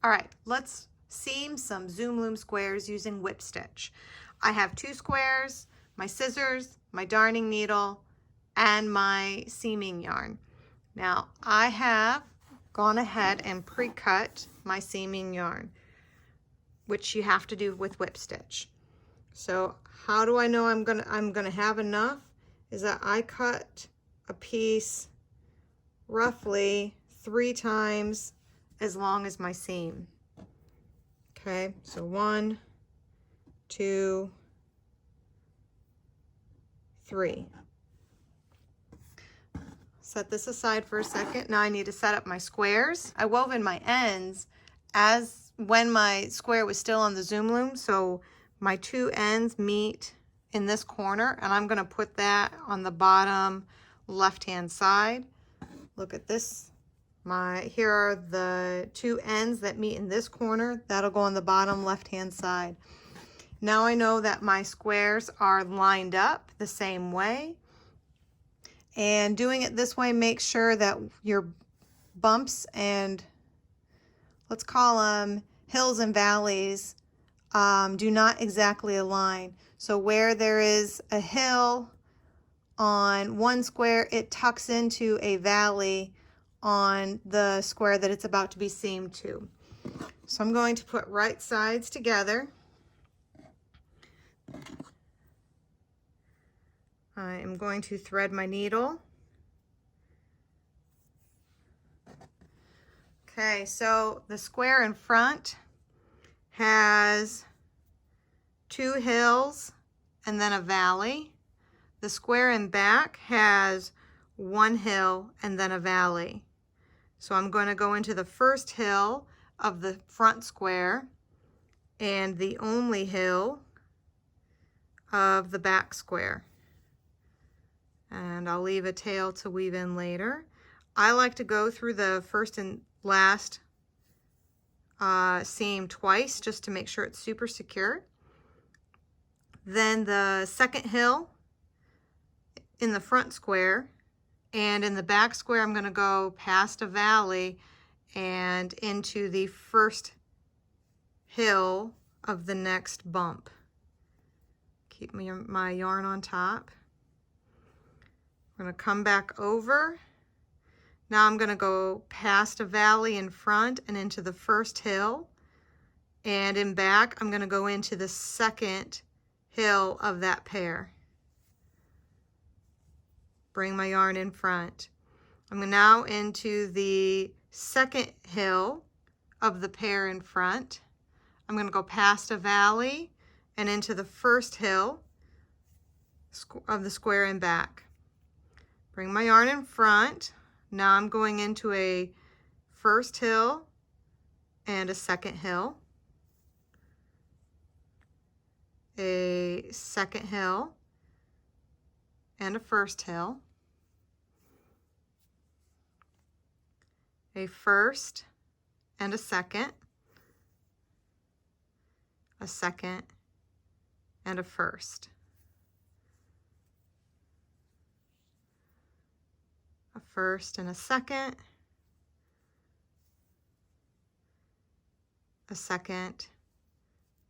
All right, let's seam some Zoom Loom squares using whip stitch. I have 2 squares, my scissors, my darning needle, and my seaming yarn. Now I have gone ahead and pre-cut my seaming yarn, which you have to do with whip stitch. So how do I know I'm gonna have enough? Is that I cut a piece roughly 3 times as long as my seam. Okay, so 1, 2, 3. Set this aside for a second. Now I need to set up my squares. I wove in my ends as when my square was still on the Zoom Loom, so my 2 ends meet in this corner, and I'm going to put that on the bottom left hand side. Look at this. Here are the 2 ends that meet in this corner. That'll go on the bottom left hand side. Now I know that my squares are lined up the same way. And doing it this way makes sure that your bumps and, let's call them hills and valleys, do not exactly align. So where there is a hill on one square, it tucks into a valley on the square that it's about to be seamed to. So I'm going to put right sides together. I am going to thread my needle. Okay, so the square in front has 2 hills and then a valley. The square in back has 1 hill and then a valley. So I'm going to go into the first hill of the front square and the only hill of the back square. And I'll leave a tail to weave in later. I like to go through the first and last seam twice just to make sure it's super secure. Then the second hill in the front square, and in the back square I'm going to go past a valley and into the first hill of the next bump. Keep my yarn on top. I'm going to come back over. Now I'm going to go past a valley in front and into the first hill, and in back I'm going to go into the second hill of that pair. Bring my yarn in front. I'm now into the second hill of the pair in front. I'm going to go past a valley and into the first hill of the square in back. Bring my yarn in front. Now I'm going into a first hill and a second hill, a second hill and a first hill, a first and a second and a first, a first and a second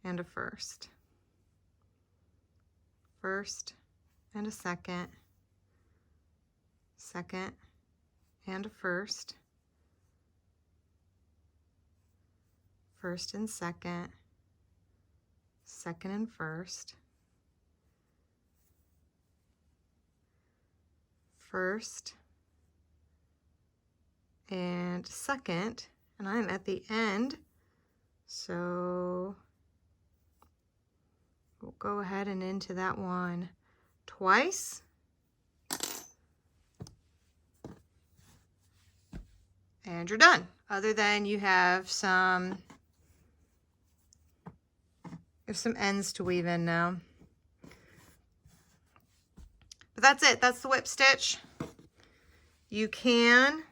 and a first, first and a second and a first, first and second and first, first and second, and I'm at the end, so we'll go ahead and into that one twice. And you're done, other than you have some ends to weave in now. But that's it. That's the whip stitch. You can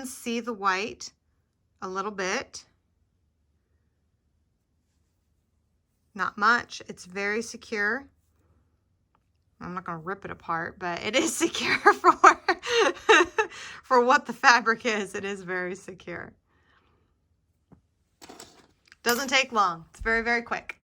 see the white a little bit. Not much. It's very secure. I'm not going to rip it apart, but it is secure For what the fabric is, it is very secure. Doesn't take long. It's very, very quick.